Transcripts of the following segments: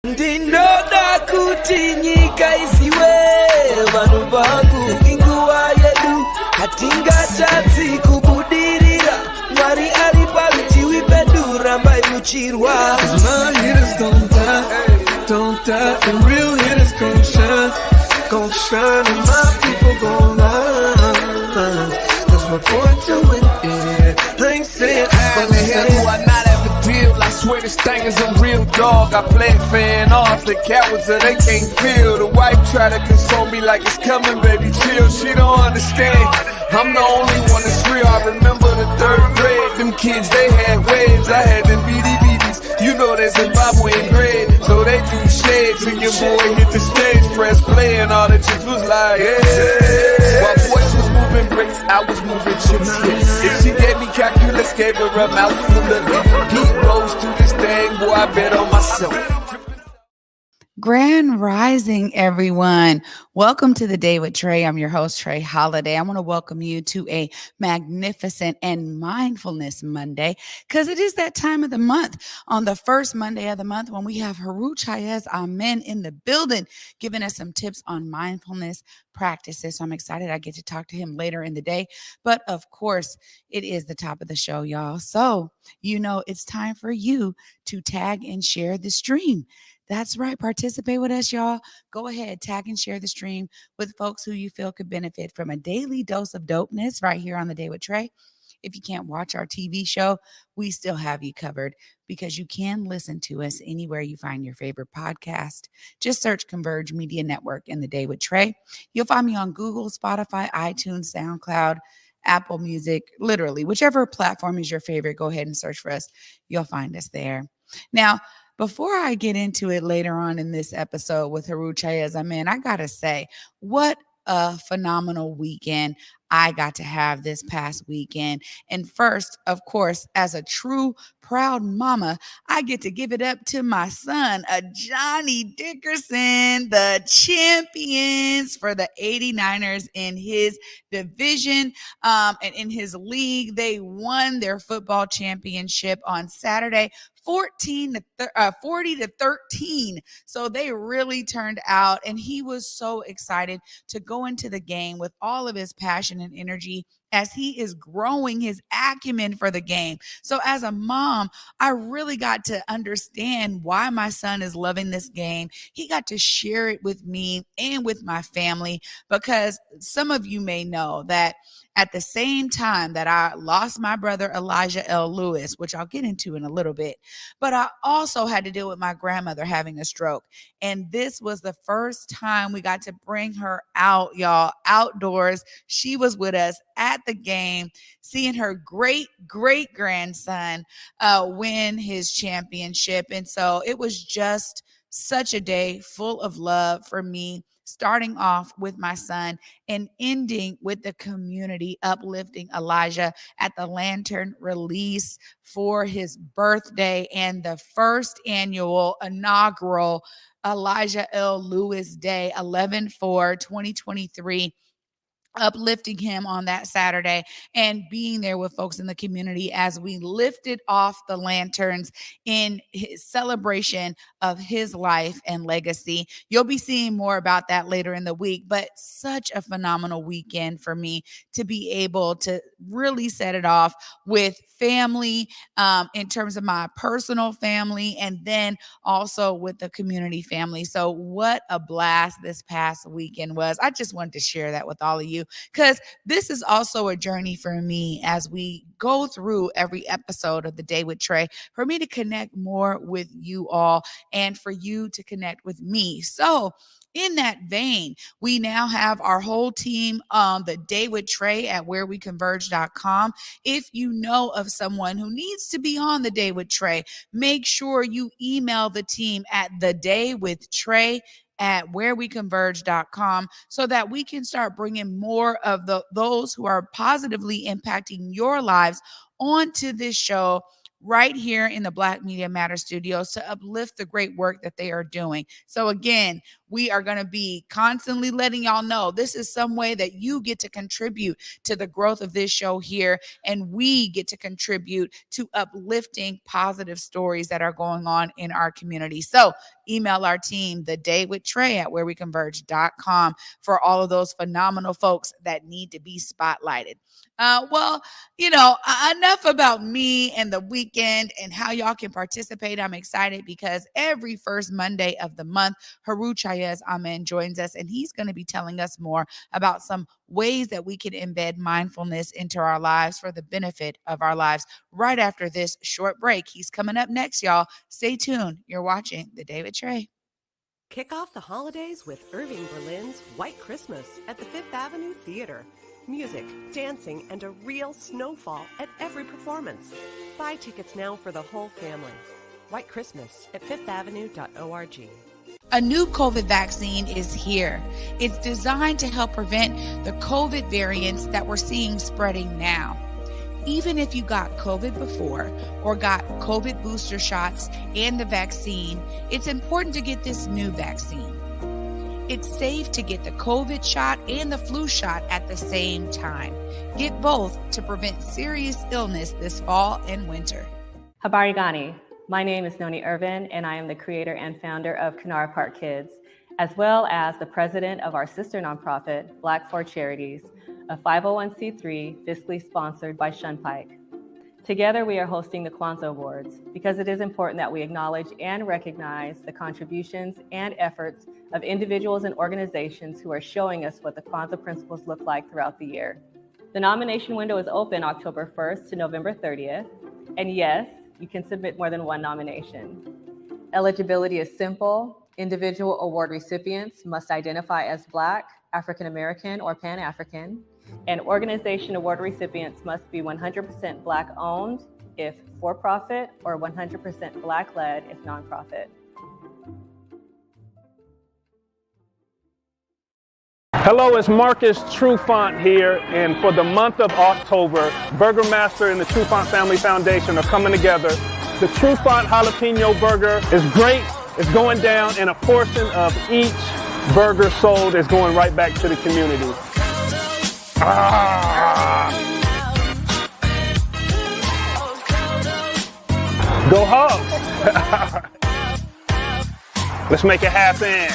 Ndinoda kuti nyika isiwe vanhu vangu inguva yedu hatingatadzi kubudirira Mwari ari parutivi pedu rambai muchirwa My hitters don't die, the real hitters gon' shine and my people gon' line. That's my point to it, yeah. I ain't saying I not have a deal. I swear this thing is a real dog. I play it fan off. The cowards so they can't feel. The wife try to console me like it's coming, baby, chill. She don't understand. I'm the only one that's real. I remember the third grade. Them kids, they had waves. I had them BDBs. You know that Zimbabwean grade. So they do shades. And your boy hit the stage, press play, and all the chicks was like, yeah. My voice was moving bricks, I was moving chips. Yeah. If she gave me calculus, gave her a mouthful of it. Heat rose to this thing, boy, I bet on myself. Grand Rising, everyone. Welcome to the Day with Trae. I'm your host, Trae Holiday. I want to welcome you to a magnificent and Mindfulness Monday because it is that time of the month on the first Monday of the month when we have Heru TchaasAmen in the building giving us some tips on mindfulness practices. So I'm excited I get to talk to him later in the day. But of course, it is the top of the show, y'all. So, it's time for you to tag and share the stream. That's right. Participate with us, y'all. Go ahead, tag and share the stream with folks who you feel could benefit from a daily dose of dopeness right here on The Day with Trae. If you can't watch our TV show, we still have you covered because you can listen to us anywhere you find your favorite podcast. Just search Converge Media Network and The Day with Trae. You'll find me on Google, Spotify, iTunes, SoundCloud, Apple Music, literally, whichever platform is your favorite, go ahead and search for us. You'll find us there. Now, before I get into it later on in this episode with Heru TchaasAmen, I got to say, what a phenomenal weekend I got to have this past weekend. And first, of course, as a true proud mama, I get to give it up to my son, Johnny Dickerson, the champions for the 89ers in his division and in his league. They won their football championship on Saturday, 40 to 13. So they really turned out, and he was so excited to go into the game with all of his passion and energy as he is growing his acumen for the game. So as a mom, I really got to understand why my son is loving this game. He got to share it with me and with my family because some of you may know that at the same time that I lost my brother, Elijah L. Lewis, which I'll get into in a little bit, but I also had to deal with my grandmother having a stroke. And this was the first time we got to bring her out, y'all, outdoors. She was with us at the game, seeing her great-great-grandson win his championship. And so it was just such a day full of love for me, starting off with my son and ending with the community uplifting Elijah at the lantern release for his birthday and the first annual inaugural Elijah L. Lewis Day, 11/4/2023. Uplifting him on that Saturday and being there with folks in the community as we lifted off the lanterns in his celebration of his life and legacy. You'll be seeing more about that later in the week, but such a phenomenal weekend for me to be able to really set it off with family in terms of my personal family and then also with the community family. So what a blast this past weekend was. I just wanted to share that with all of you, because this is also a journey for me as we go through every episode of The Day with Trae, for me to connect more with you all and for you to connect with me. So in that vein, we now have our whole team on The Day with Trae at whereweconverge.com. If you know of someone who needs to be on The Day with Trae, make sure you email the team at thedaywithtrae@whereweconverge.com so that we can start bringing more of those who are positively impacting your lives onto this show right here in the Black Media Matter studios to uplift the great work that they are doing. So again, we are going to be constantly letting y'all know this is some way that you get to contribute to the growth of this show here, and we get to contribute to uplifting positive stories that are going on in our community. So email our team, thedaywithtrae@whereweconverge.com, for all of those phenomenal folks that need to be spotlighted. Enough about me and the weekend and how y'all can participate. I'm excited because every first Monday of the month, Heru TchaasAmen joins us, and he's going to be telling us more about some ways that we can embed mindfulness into our lives for the benefit of our lives right after this short break. He's coming up next, y'all. Stay tuned. You're watching The Day with Trae. Kick off the holidays with Irving Berlin's White Christmas at the Fifth Avenue Theater. Music, dancing, and a real snowfall at every performance. Buy tickets now for the whole family. White Christmas at fifthavenue.org. A new COVID vaccine is here. It's designed to help prevent the COVID variants that we're seeing spreading now. Even if you got COVID before or got COVID booster shots and the vaccine, it's important to get this new vaccine. It's safe to get the COVID shot and the flu shot at the same time. Get both to prevent serious illness this fall and winter. Habari Gani. My name is Noni Irvin, and I am the creator and founder of Kanara Park Kids, as well as the president of our sister nonprofit, Black for Charities, a 501c3 fiscally sponsored by Shunpike. Together, we are hosting the Kwanzaa Awards because it is important that we acknowledge and recognize the contributions and efforts of individuals and organizations who are showing us what the Kwanzaa principles look like throughout the year. The nomination window is open October 1st to November 30th, and yes, you can submit more than one nomination. Eligibility is simple. Individual award recipients must identify as Black, African American, or Pan-African, and organization award recipients must be 100% Black owned if for-profit or 100% Black led if nonprofit. Hello, it's Marcus Trufant here, and for the month of October, Burgermaster and the Trufant Family Foundation are coming together. The Trufant Jalapeno Burger is great. It's going down, and a portion of each burger sold is going right back to the community. Go Hawks! Let's make it happen.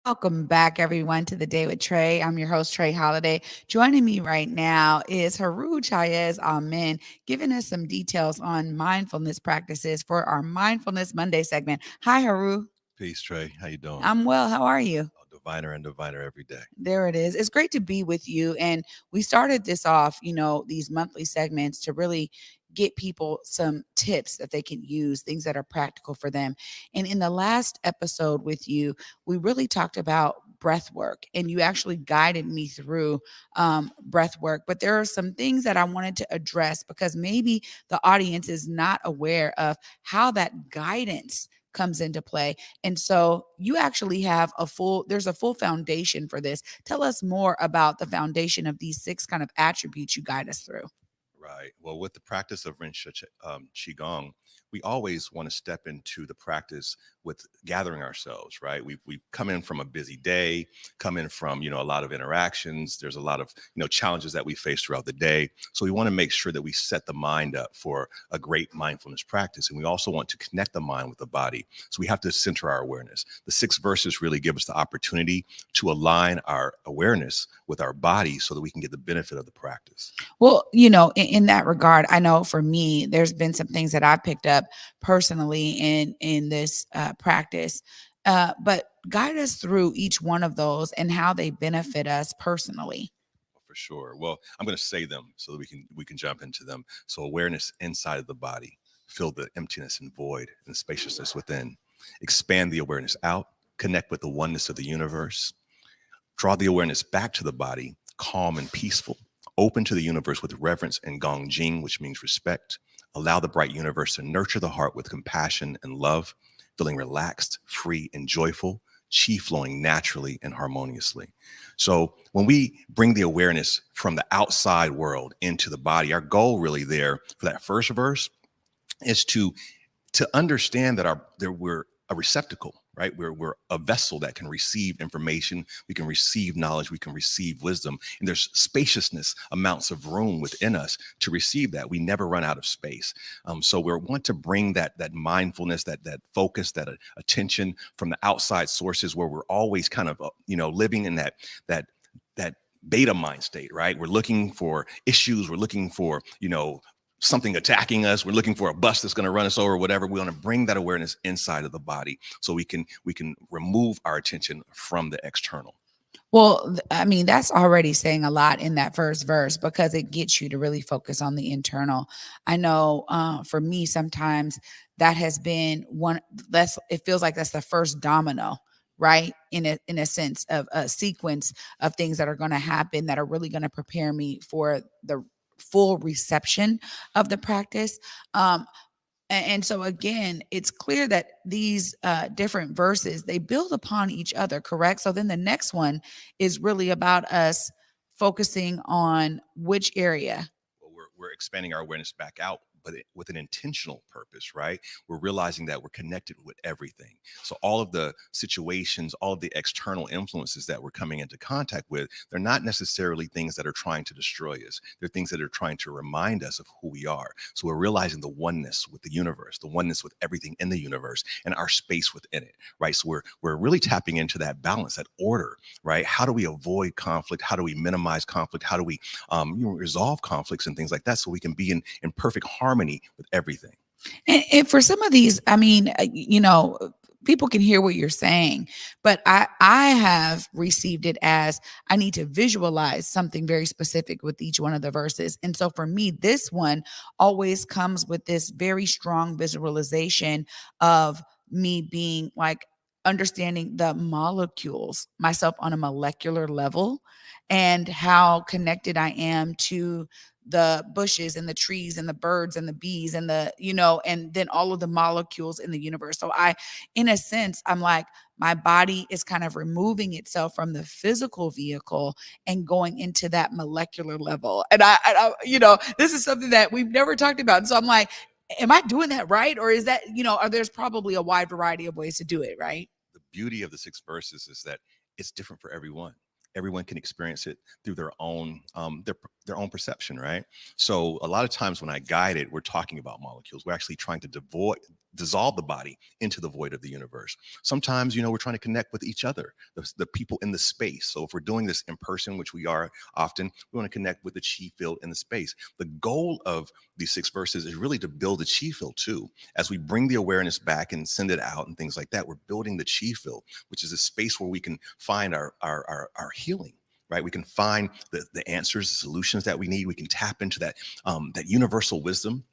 Welcome back, everyone, to The Day with Trae. I'm your host, Trae Holiday. Joining me right now is Heru TchaasAmen, giving us some details on mindfulness practices for our Mindfulness Monday segment. Hi, Heru. Peace, Trae. How you doing? I'm well. How are you? Diviner and diviner every day. There it is. It's great to be with you. And we started this off, these monthly segments to really get people some tips that they can use, things that are practical for them. And in the last episode with you, we really talked about breath work, and you actually guided me through breath work. But there are some things that I wanted to address because maybe the audience is not aware of how that guidance comes into play. And so you actually have there's a full foundation for this. Tell us more about the foundation of these 6 kind of attributes you guide us through. Right. Well, with the practice of Qigong, we always want to step into the practice with gathering ourselves, right? We've come in from a busy day, come in from, a lot of interactions. There's a lot of, challenges that we face throughout the day. So we want to make sure that we set the mind up for a great mindfulness practice. And we also want to connect the mind with the body. So we have to center our awareness. The 6 verses really give us the opportunity to align our awareness with our body so that we can get the benefit of the practice. Well, in that regard, I know for me, there's been some things that I've picked up personally in this practice, but guide us through each one of those and how they benefit us personally. For sure. Well, I'm going to say them so that we can jump into them. So awareness inside of the body, fill the emptiness and void and the spaciousness within. Expand the awareness out, connect with the oneness of the universe. Draw the awareness back to the body, calm and peaceful. Open to the universe with reverence and Gong Jing, which means respect. Allow the bright universe to nurture the heart with compassion and love, feeling relaxed, free, and joyful, chi flowing naturally and harmoniously. So when we bring the awareness from the outside world into the body, our goal really there for that first verse is to understand that we're a receptacle, right? We're a vessel that can receive information, we can receive knowledge, we can receive wisdom, and there's spaciousness, amounts of room within us to receive that. We never run out of space. So we want to bring that mindfulness, that focus, that attention from the outside sources where we're always kind of living in that beta mind state, right? We're looking for issues, we're looking for something attacking us, we're looking for a bus that's going to run us over, whatever. We want to bring that awareness inside of the body so we can remove our attention from the external. Well, I mean, that's already saying a lot in that first verse because it gets you to really focus on the internal. I know for me, sometimes that has been it feels like that's the first domino, right? In a sense of a sequence of things that are going to happen that are really going to prepare me for the full reception of the practice. And so again, it's clear that these different verses, they build upon each other, correct? So then the next one is really about us focusing on which area? Well, we're expanding our awareness back out, but with an intentional purpose, right? We're realizing that we're connected with everything. So all of the situations, all of the external influences that we're coming into contact with, they're not necessarily things that are trying to destroy us. They're things that are trying to remind us of who we are. So we're realizing the oneness with the universe, the oneness with everything in the universe and our space within it, right? So we're really tapping into that balance, that order, right? How do we avoid conflict? How do we minimize conflict? How do we resolve conflicts and things like that so we can be in perfect harmony with everything? And for some of these, I mean, people can hear what you're saying, but I have received it as I need to visualize something very specific with each one of the verses. And so for me, this one always comes with this very strong visualization of me being like understanding the molecules, myself on a molecular level, and how connected I am to the bushes and the trees and the birds and the bees and and then all of the molecules in the universe. So in a sense, I'm like, my body is kind of removing itself from the physical vehicle and going into that molecular level. And this is something that we've never talked about. And so I'm like, am I doing that right? Or is that, there's probably a wide variety of ways to do it, right? The beauty of the 6 verses is that it's different for everyone. Everyone can experience it through their own perception, right? So a lot of times when I guide it, we're talking about molecules. We're actually trying to dissolve the body into the void of the universe. Sometimes, we're trying to connect with each other, the people in the space. So if we're doing this in person, which we are often, we want to connect with the chi field in the space. The goal of these 6 verses is really to build the chi field too. As we bring the awareness back and send it out and things like that, we're building the chi field, which is a space where we can find our healing. Right, we can find the answers, the solutions that we need. We can tap into that universal wisdom.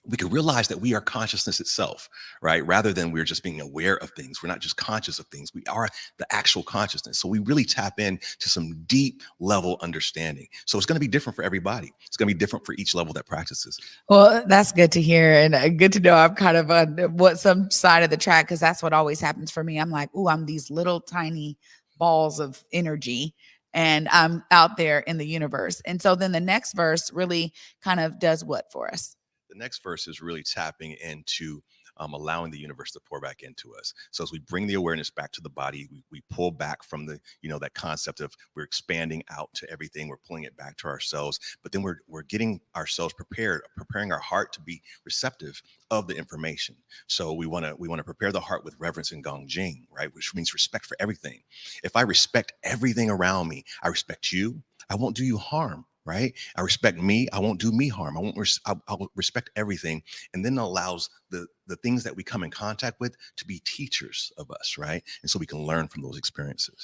We can realize that we are consciousness itself, right? Rather than we're just being aware of things. We're not just conscious of things. We are the actual consciousness. So we really tap into some deep level understanding. So it's going to be different for everybody. It's going to be different for each level that practices. Well, that's good to hear. And good to know I'm kind of on some side of the track, because that's what always happens for me. I'm like, I'm these little tiny balls of energy, and I'm out there in the universe. And so then the next verse really kind of does what for us? The next verse is really tapping into allowing the universe to pour back into us. So as we bring the awareness back to the body, we pull back from the, that concept of we're expanding out to everything. We're pulling it back to ourselves, but then we're getting ourselves preparing our heart to be receptive of the information. So we want to prepare the heart with reverence and Gong Jing, right? Which means respect for everything. If I respect everything around me, I respect you. I won't do you harm. Right? I respect me. I won't do me harm. I'll respect everything. And then allows the things that we come in contact with to be teachers of us. Right? And so we can learn from those experiences.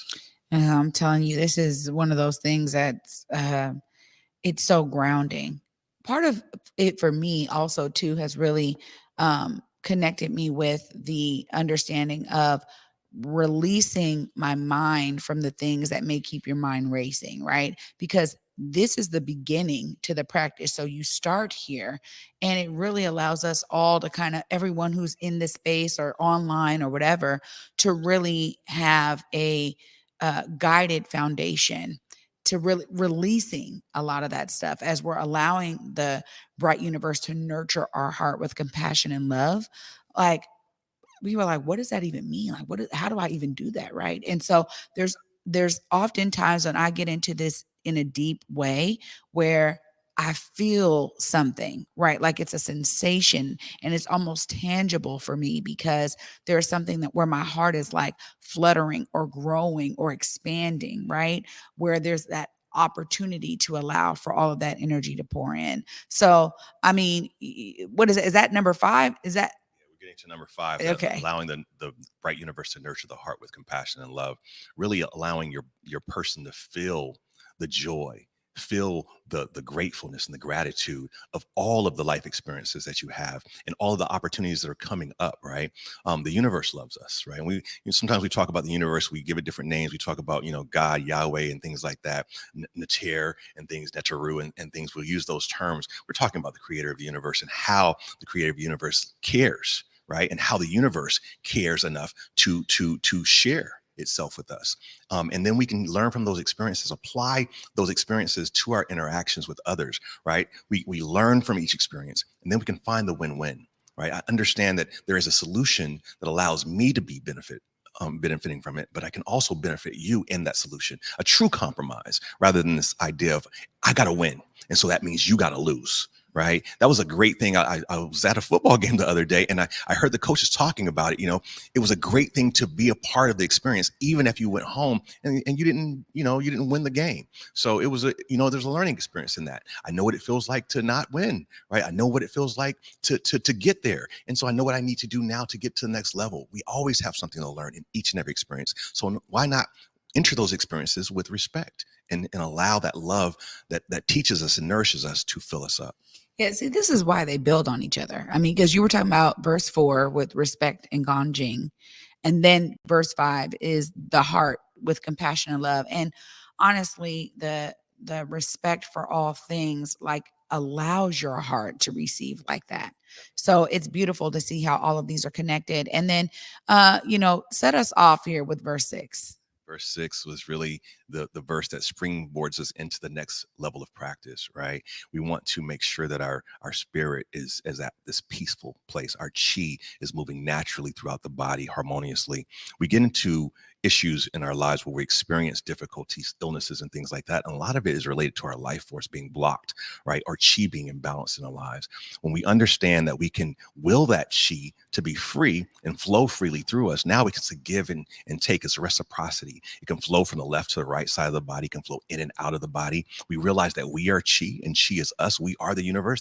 And I'm telling you, this is one of those things that's, it's so grounding. Part of it for me also too has really connected me with the understanding of releasing my mind from the things that may keep your mind racing, right? Because this is the beginning to the practice. So you start here, and it really allows us all to kind of, everyone who's in this space or online or whatever, to really have a guided foundation to really releasing a lot of that stuff as we're allowing the bright universe to nurture our heart with compassion and love. Like, we were like, what does that even mean? Like, how do I even do that? Right. And so there's often times when I get into this in a deep way where I feel something, right? Like it's a sensation and it's almost tangible for me, because there's something that where my heart is like fluttering or growing or expanding, right? Where there's that opportunity to allow for all of that energy to pour in. So, I mean, what is it? Is that number 5? Is that We're getting to number 5, okay? allowing the bright universe to nurture the heart with compassion and love, really allowing your person to feel the joy, feel the gratefulness and the gratitude of all of the life experiences that you have and all of the opportunities that are coming up, right? The universe loves us, right? And sometimes we talk about the universe, we give it different names. We talk about, God, Yahweh, and things like that, Natir and things, Netaru and things. We'll use those terms. We're talking about the creator of the universe and how the creator of the universe cares, right? And how the universe cares enough to share itself with us. And then we can learn from those experiences, apply those experiences to our interactions with others, right? We learn from each experience, and then we can find the win-win, right? I understand that there is a solution that allows me to be benefiting from it, but I can also benefit you in that solution, a true compromise, rather than this idea of, I got to win, and so that means you got to lose. Right. That was a great thing. I was at a football game the other day, and I heard the coaches talking about it. It was a great thing to be a part of the experience, even if you went home and you didn't win the game. So it was there's a learning experience in that. I know what it feels like to not win. Right. I know what it feels like to get there. And so I know what I need to do now to get to the next level. We always have something to learn in each and every experience. So why not enter those experiences with respect and allow that love that teaches us and nourishes us to fill us up. Yeah, see, this is why they build on each other. I mean, because you were talking about verse 4 with respect and Ganjing, and then verse 5 is the heart with compassion and love. And honestly, the respect for all things like allows your heart to receive like that. So it's beautiful to see how all of these are connected. And then, set us off here with verse 6. Verse 6 was really the verse that springboards us into the next level of practice, right? We want to make sure that our spirit is at this peaceful place. Our chi is moving naturally throughout the body harmoniously. We get into issues in our lives where we experience difficulties, illnesses, and things like that. And a lot of it is related to our life force being blocked, right? Or chi being imbalanced in our lives. When we understand that we can will that chi to be free and flow freely through us, now we can give and take as reciprocity. It can flow from the left to the right side of the body, can flow in and out of the body. We realize that we are chi and chi is us. We are the universe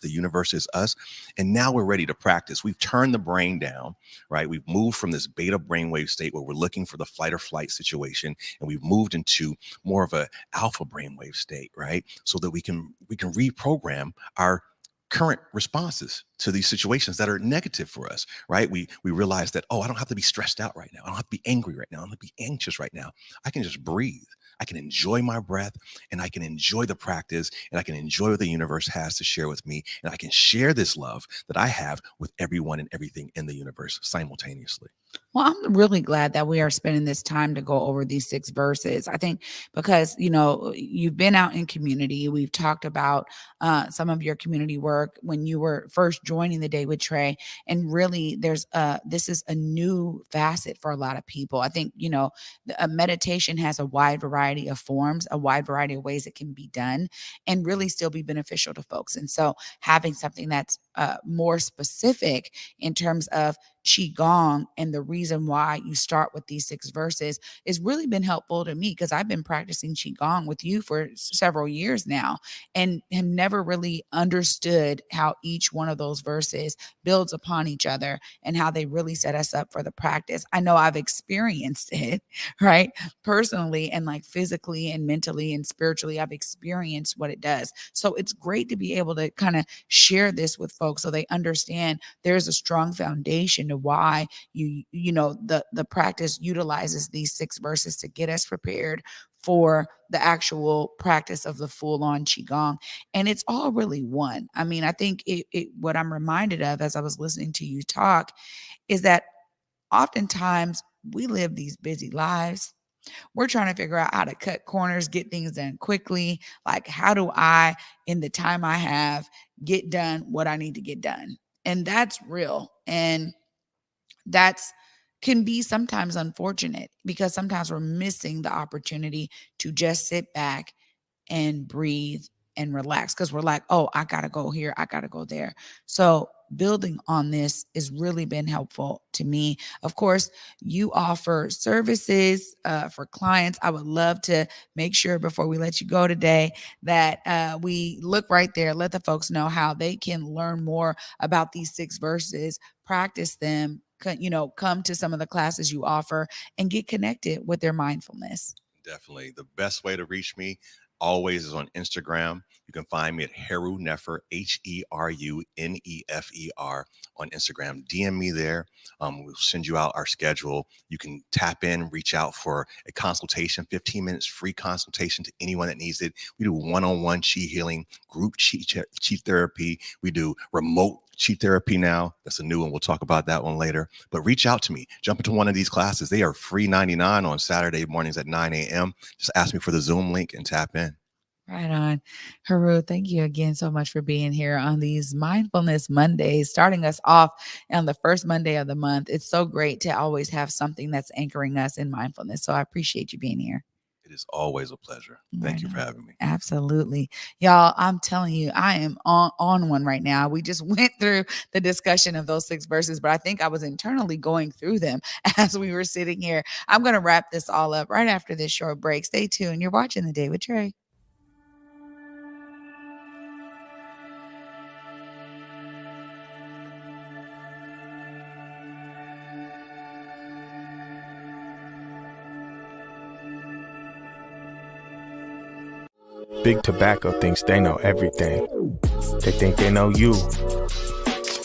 is us. And now we're ready to practice. We've turned the brain down, right? We've moved from this beta brainwave state where we're looking for the fight or flight situation, and we've moved into more of a alpha brainwave state, right? So that we can reprogram our current responses to these situations that are negative for us, right? We realize that, I don't have to be stressed out right now. I don't have to be angry right now. I don't have to be anxious right now. I can just breathe. I can enjoy my breath, and I can enjoy the practice, and I can enjoy what the universe has to share with me. And I can share this love that I have with everyone and everything in the universe simultaneously. Well, I'm really glad that we are spending this time to go over these 6 verses. I think because, you've been out in community. We've talked about some of your community work when you were first joining the Day with Trae. And really, this is a new facet for a lot of people. I think, a meditation has a wide variety of forms, a wide variety of ways it can be done and really still be beneficial to folks. And so having something that's more specific in terms of Qigong and the reason why you start with these 6 verses has really been helpful to me, because I've been practicing Qigong with you for several years now and have never really understood how each one of those verses builds upon each other and how they really set us up for the practice. I know I've experienced it, right? Personally and like physically and mentally and spiritually, I've experienced what it does. So it's great to be able to kind of share this with folks so they understand there's a strong foundation to why the practice utilizes these 6 verses to get us prepared for the actual practice of the full-on Qigong. And it's all really one. I mean, I think what I'm reminded of as I was listening to you talk is that oftentimes we live these busy lives. We're trying to figure out how to cut corners, get things done quickly. Like, how do I, in the time I have, get done what I need to get done? And that's real. And that's can be sometimes unfortunate because sometimes we're missing the opportunity to just sit back and breathe and relax because we're like, oh, I got to go here. I got to go there. So building on this has really been helpful to me. Of course, you offer services for clients. I would love to make sure before we let you go today that we look right there, let the folks know how they can learn more about these 6 verses, practice them, come to some of the classes you offer and get connected with their mindfulness. Definitely. The best way to reach me always is on Instagram. You can find me at Heru Nefer, HeruNefer on Instagram. DM me there. We'll send you out our schedule. You can tap in, reach out for a consultation, 15 minutes free consultation to anyone that needs it. We do one-on-one Qi healing, group Qi therapy. We do remote Qi therapy now. That's a new one. We'll talk about that one later. But reach out to me. Jump into one of these classes. They are free 99 on Saturday mornings at 9 a.m. Just ask me for the Zoom link and tap in. Right on. Heru, thank you again so much for being here on these Mindfulness Mondays, starting us off on the first Monday of the month. It's so great to always have something that's anchoring us in mindfulness. So I appreciate you being here. It is always a pleasure. Thank you for having me. Absolutely. Y'all, I'm telling you, I am on one right now. We just went through the discussion of those 6 verses, but I think I was internally going through them as we were sitting here. I'm going to wrap this all up right after this short break. Stay tuned. You're watching The Day with Trae. Big Tobacco thinks they know everything. They think they know you,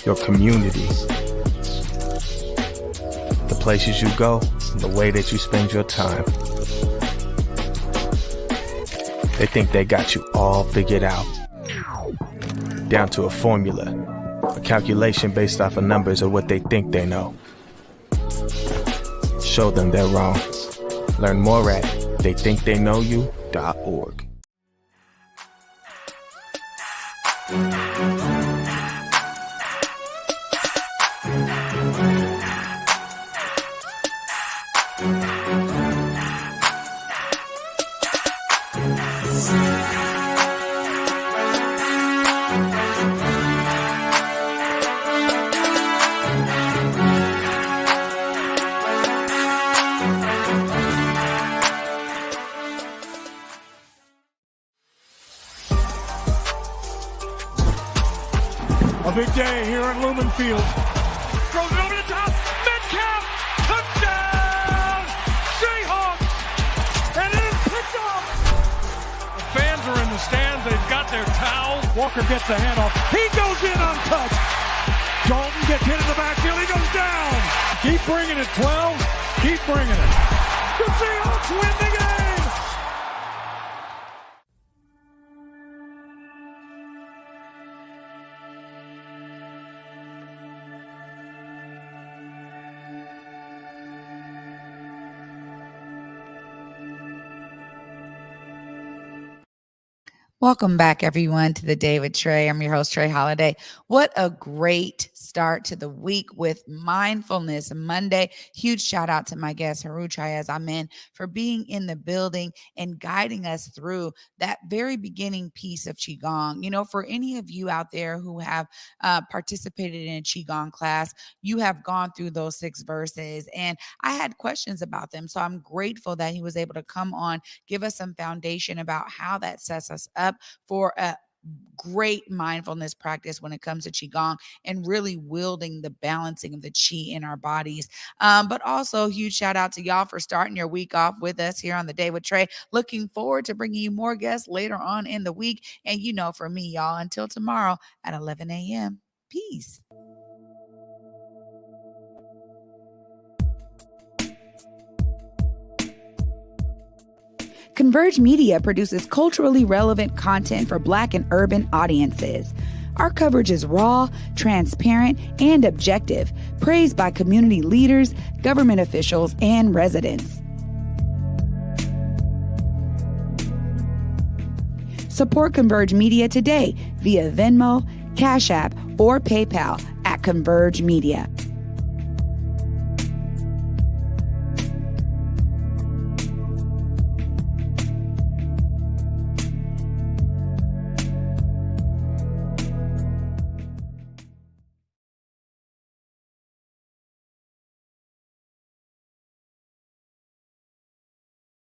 your community, the places you go, and the way that you spend your time. They think they got you all figured out, down to a formula, a calculation based off of numbers of what they think they know. Show them they're wrong. Learn more at theythinktheyknowyou.org. A big day here at Lumen Field. Throws it over the top. Metcalf. Touchdown. Seahawks. And it is picked off. The fans are in the stands. They've got their towels. Walker gets the handoff. He goes in untouched. Dalton gets hit in the backfield. He goes down. Keep bringing it, 12. Keep bringing it. The Seahawks win the game. Welcome back, everyone, to The Day with Trae. I'm your host, Trae Holiday. What a great start to the week with Mindfulness Monday. Huge shout out to my guest, Heru TchaasAmen, for being in the building and guiding us through that very beginning piece of Qigong. You know, for any of you out there who have participated in a Qigong class, you have gone through those 6 verses, and I had questions about them. So I'm grateful that he was able to come on, give us some foundation about how that sets us up for a great mindfulness practice when it comes to Qigong and really wielding the balancing of the Qi in our bodies. But also huge shout out to y'all for starting your week off with us here on The Day with Trae. Looking forward to bringing you more guests later on in the week. And you know, for me, y'all, until tomorrow at 11 a.m. Peace. Converge Media produces culturally relevant content for Black and urban audiences. Our coverage is raw, transparent, and objective, praised by community leaders, government officials, and residents. Support Converge Media today via Venmo, Cash App, or PayPal at Converge Media.